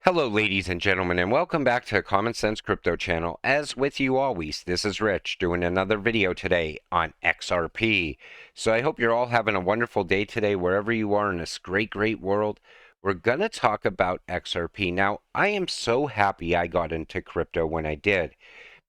Hello, ladies and gentlemen, and welcome back to Common Sense Crypto channel. As with you always, this is Rich doing another video today on XRP. So I hope you're all having a wonderful day today, wherever you are in this great world. We're going to talk about XRP. Now, I am so happy I got into crypto when I did,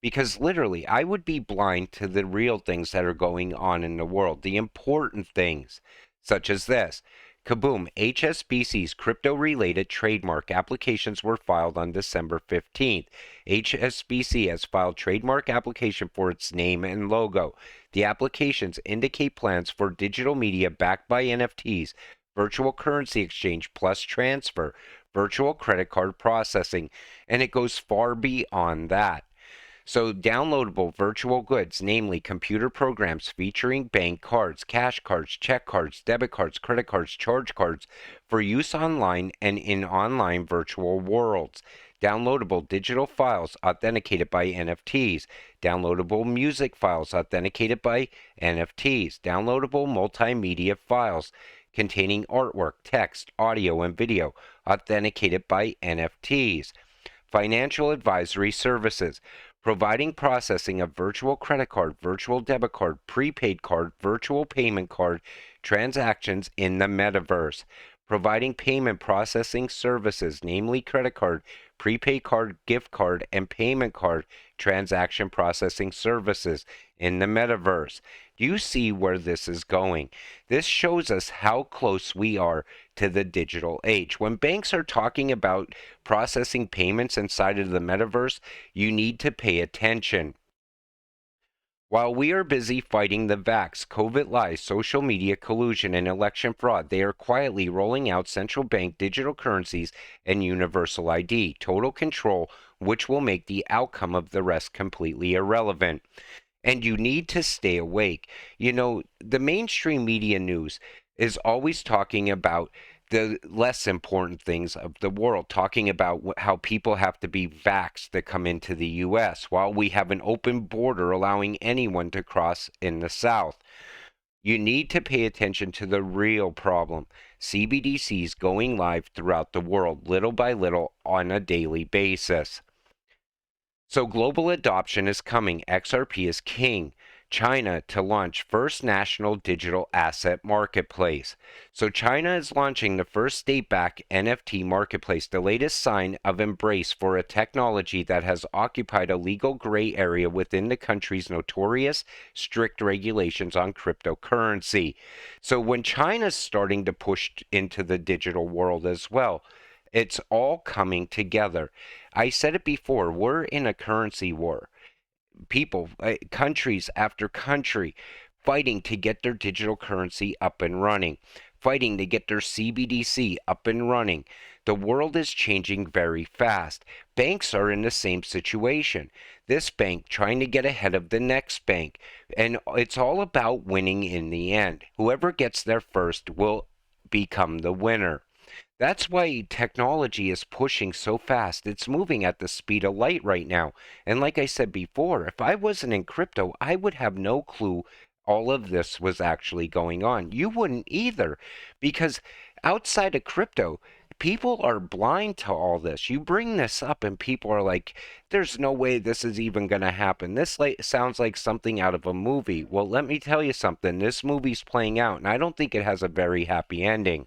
because literally I would be blind to the real things that are going on in the world, the important things, such as this. Kaboom, HSBC's crypto-related trademark applications were filed on December 15th. HSBC has filed trademark application for its name and logo. The applications indicate plans for digital media backed by NFTs, virtual currency exchange plus transfer, virtual credit card processing, and it goes far beyond that. So downloadable virtual goods, namely computer programs featuring bank cards, cash cards, check cards, debit cards, credit cards, charge cards for use online and in online virtual worlds. Downloadable digital files authenticated by NFTs. Downloadable music files authenticated by NFTs. Downloadable multimedia files containing artwork, text, audio, and video authenticated by NFTs. Financial advisory services, providing processing of virtual credit card, virtual debit card, prepaid card, virtual payment card transactions in the metaverse. Providing payment processing services, namely credit card, prepaid card, gift card, and payment card transaction processing services in the metaverse. Do you see where this is going? This shows us how close we are to the digital age. When banks are talking about processing payments inside of the metaverse, you need to pay attention. While we are busy fighting the vax, COVID lies, social media collusion, and election fraud, they are quietly rolling out central bank digital currencies and universal ID, total control, which will make the outcome of the rest completely irrelevant. And you need to stay awake. You know, the mainstream media news is always talking about the less important things of the world, talking about how people have to be vaxxed to come into the U.S., while we have an open border allowing anyone to cross in the South. You need to pay attention to the real problem. CBDCs going live throughout the world, little by little, on a daily basis. So global adoption is coming. XRP is king. China to launch first national digital asset marketplace. So China is launching the first state-backed NFT marketplace, the latest sign of embrace for a technology that has occupied a legal gray area within the country's notorious strict regulations on cryptocurrency. So when China's starting to push into the digital world as well, it's all coming together. I said it before, we're in a currency war. People, countries after country, fighting to get their digital currency up and running, fighting to get their CBDC up and running. The world is changing very fast. Banks are in the same situation. This bank trying to get ahead of the next bank. And it's all about winning in the end. Whoever gets there first will become the winner. That's why technology is pushing so fast. It's moving at the speed of light right now. And like I said before, if I wasn't in crypto, I would have no clue all of this was actually going on. You wouldn't either, because outside of crypto, people are blind to all this. You bring this up and people are like, there's no way this is even going to happen. This sounds like something out of a movie. Well, let me tell you something. This movie's playing out, and I don't think it has a very happy ending.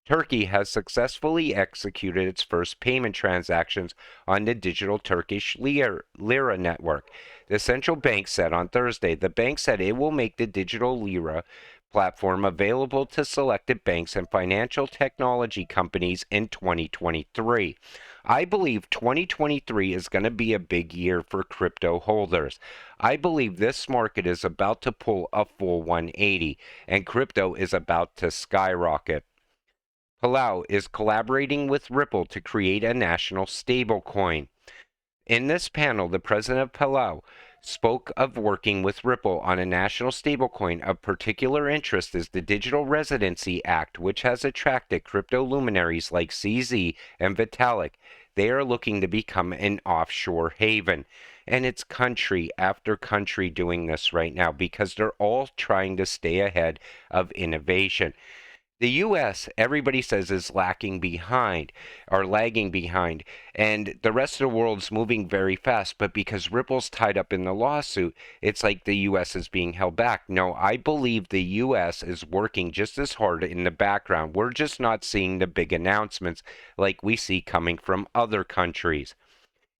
Turkey has successfully executed its first payment transactions on the digital Turkish lira network. The central bank said on Thursday, the bank said it will make the digital lira platform available to selected banks and financial technology companies in 2023. I believe 2023 is going to be a big year for crypto holders. I believe this market is about to pull a full 180, and crypto is about to skyrocket. Palau is collaborating with Ripple to create a national stablecoin. In this panel, the president of Palau spoke of working with Ripple on a national stablecoin. Of particular interest is the Digital Residency Act, which has attracted crypto luminaries like CZ and Vitalik. They are looking to become an offshore haven. And it's country after country doing this right now because they're all trying to stay ahead of innovation. The US, everybody says, is lacking behind or lagging behind, and the rest of the world's moving very fast. But because Ripple's tied up in the lawsuit, it's like the US is being held back. No, I believe the US is working just as hard in the background. We're just not seeing the big announcements like we see coming from other countries.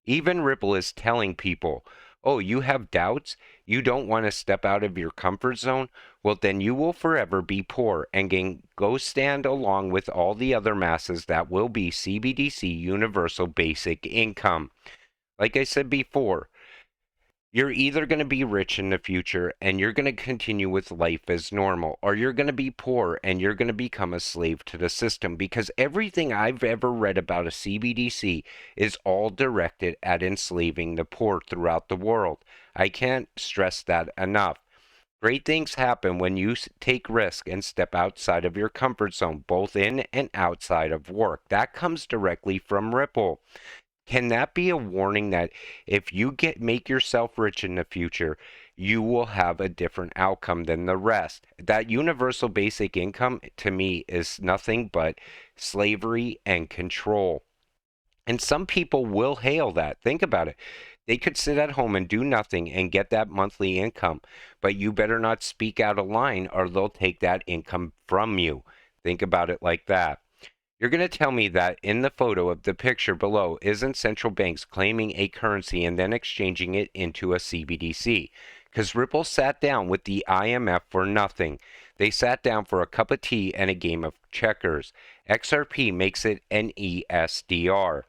Even Ripple is telling people, oh, you have doubts? You don't want to step out of your comfort zone? Well, then you will forever be poor and can go stand along with all the other masses that will be CBDC universal basic income. Like I said before, you're either going to be rich in the future and you're going to continue with life as normal, or you're going to be poor and you're going to become a slave to the system, because everything I've ever read about a CBDC is all directed at enslaving the poor throughout the world. I can't stress that enough. Great things happen when you take risk and step outside of your comfort zone, both in and outside of work. That comes directly from Ripple. Can that be a warning that if you make yourself rich in the future, you will have a different outcome than the rest? That universal basic income to me is nothing but slavery and control. And some people will hail that. Think about it. They could sit at home and do nothing and get that monthly income, but you better not speak out of line or they'll take that income from you. Think about it like that. You're going to tell me that in the photo of the picture below isn't central banks claiming a currency and then exchanging it into a CBDC? Because Ripple sat down with the IMF for nothing. They sat down for a cup of tea and a game of checkers. XRP makes it an ESDR.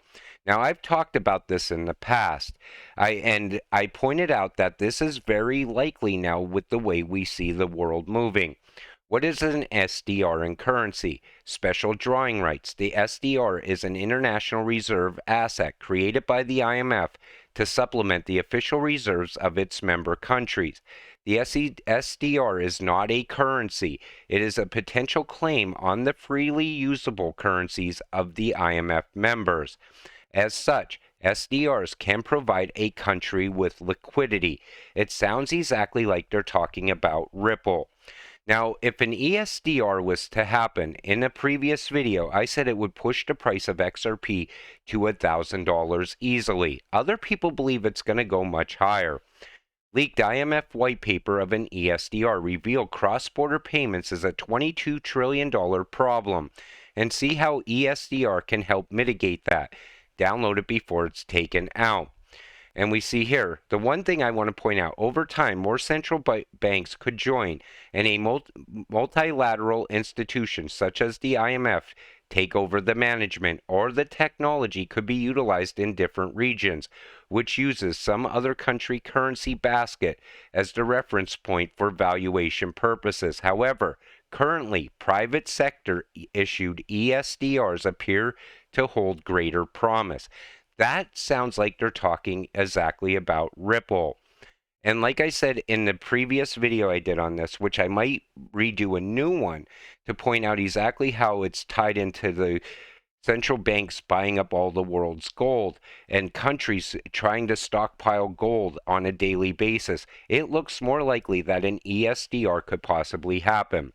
Now, I've talked about this in the past, and I pointed out that this is very likely now with the way we see the world moving. What is an SDR in currency? Special drawing rights. The SDR is an international reserve asset created by the IMF to supplement the official reserves of its member countries. The SDR is not a currency. It is a potential claim on the freely usable currencies of the IMF members. As such, SDRs can provide a country with liquidity. It sounds exactly like they're talking about Ripple. Now, if an ESDR was to happen, in a previous video, I said it would push the price of XRP to $1,000 easily. Other people believe it's going to go much higher. Leaked IMF white paper of an ESDR revealed cross-border payments is a $22 trillion problem. And see how ESDR can help mitigate that. Download it before it's taken out. And we see here, the one thing I want to point out, over time, more central banks could join, and a multilateral institution such as the IMF take over the management, or the technology could be utilized in different regions, which uses some other country currency basket as the reference point for valuation purposes. However, currently, private sector issued ESDRs appear to hold greater promise. That sounds like they're talking exactly about Ripple. And like I said in the previous video I did on this, which I might redo a new one to point out exactly how it's tied into the central banks buying up all the world's gold and countries trying to stockpile gold on a daily basis, it looks more likely that an ESDR could possibly happen.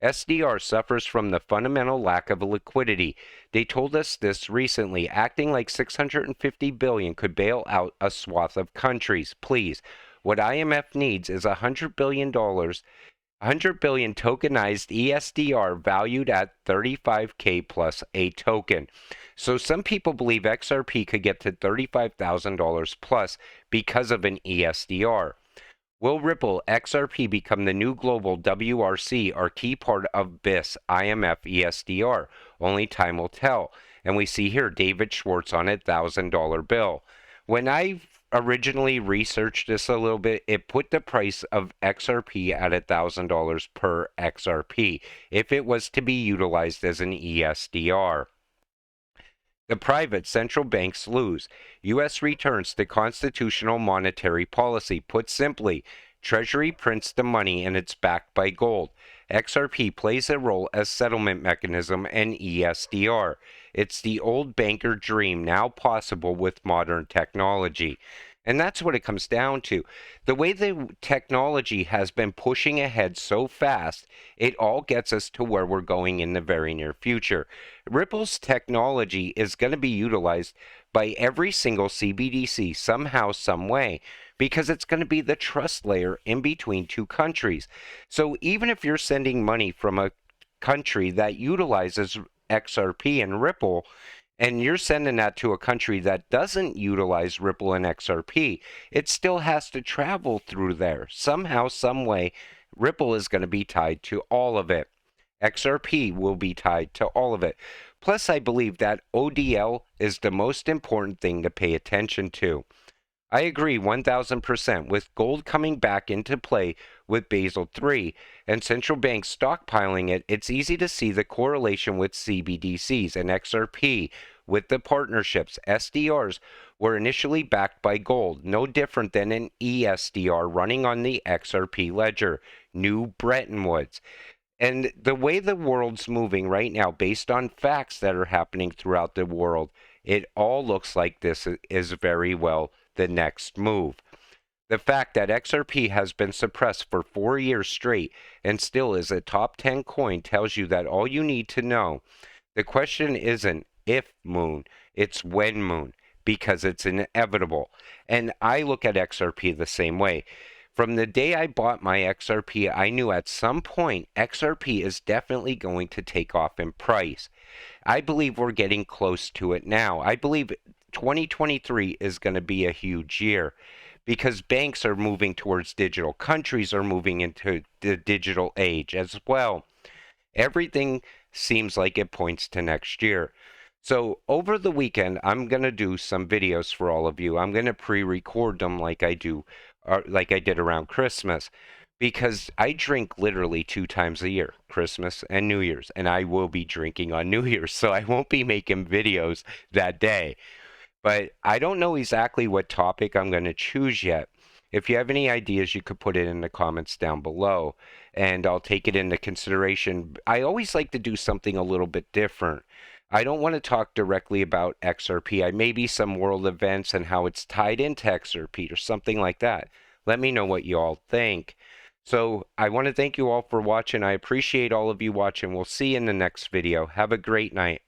SDR suffers from the fundamental lack of liquidity. They told us this recently. Acting like $650 billion could bail out a swath of countries. Please, what IMF needs is $100 billion, 100 billion tokenized ESDR valued at 35K plus a token. So some people believe XRP could get to $35,000 plus because of an ESDR. Will Ripple XRP become the new global WRC or key part of BIS IMF ESDR? Only time will tell. And we see here David Schwartz on a $1,000 bill. When I originally researched this a little bit, it put the price of XRP at $1,000 per XRP if it was to be utilized as an ESDR. The private central banks lose. U.S. returns to constitutional monetary policy. Put simply, Treasury prints the money and it's backed by gold. XRP plays a role as settlement mechanism and ESDR. It's the old banker dream now possible with modern technology. And that's what it comes down to. The way the technology has been pushing ahead so fast, it all gets us to where we're going in the very near future. Ripple's technology is going to be utilized by every single CBDC somehow, some way, because it's going to be the trust layer in between two countries. So even if you're sending money from a country that utilizes XRP and Ripple, and you're sending that to a country that doesn't utilize Ripple and XRP, it still has to travel through there. Somehow, some way, Ripple is going to be tied to all of it. XRP will be tied to all of it. Plus, I believe that ODL is the most important thing to pay attention to. I agree 1000% with gold coming back into play with Basel III and central banks stockpiling it. It's easy to see the correlation with CBDCs and XRP with the partnerships. SDRs were initially backed by gold, no different than an ESDR running on the XRP ledger, New Bretton Woods. And the way the world's moving right now, based on facts that are happening throughout the world, it all looks like this is very well the next move. The fact that XRP has been suppressed for 4 years straight and still is a top 10 coin tells you that all you need to know. The question isn't if moon, it's when moon, because it's inevitable. And I look at XRP the same way. From the day I bought my XRP, I knew at some point XRP is definitely going to take off in price. I believe we're getting close to it now. I believe 2023 is going to be a huge year because banks are moving towards digital. Countries are moving into the digital age as well. Everything seems like it points to next year. So over the weekend, I'm going to do some videos for all of you. I'm going to pre-record them like I do, or like I did around Christmas, because I drink literally 2 times a year, Christmas and New Year's, and I will be drinking on New Year's, so I won't be making videos that day. But I don't know exactly what topic I'm going to choose yet. If you have any ideas, you could put it in the comments down below, and I'll take it into consideration. I always like to do something a little bit different. I don't want to talk directly about XRP. I maybe some world events and how it's tied into XRP or something like that. Let me know what you all think. So I want to thank you all for watching. I appreciate all of you watching. We'll see you in the next video. Have a great night.